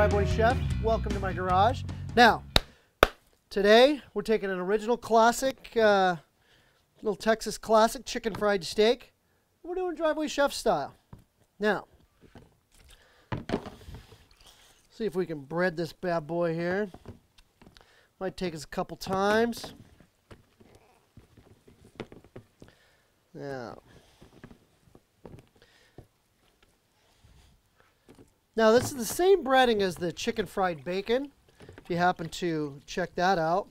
Driveway Chef. Welcome to my garage. Now, today we're taking an original classic, little Texas classic chicken fried steak. We're doing Driveway Chef style. Now, see if we can bread this bad boy here. Might take us a couple times. Now this is the same breading as the chicken fried bacon, if you happen to check that out.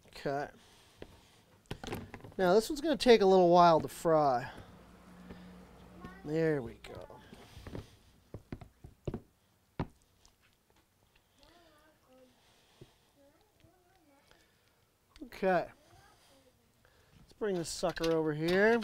Okay. Now this one's going to take a little while to fry. There we go. Okay. Let's bring this sucker over here.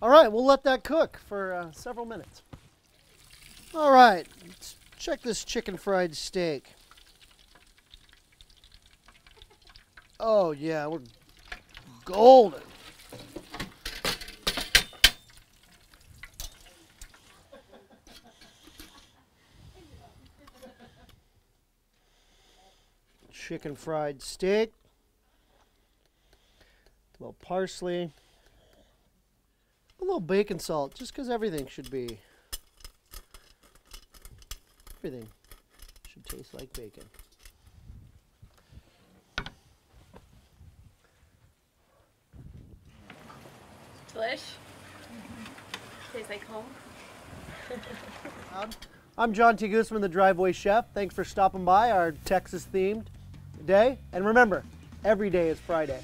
All right, we'll let that cook for several minutes. All right, let's check this chicken fried steak. Oh yeah, we're golden. Chicken fried steak. A little parsley. A little bacon salt, just because everything should taste like bacon. Delish. Tastes like home. I'm John T Guseman, the Driveway Chef. Thanks for stopping by our Texas-themed day. And remember, every day is Friday.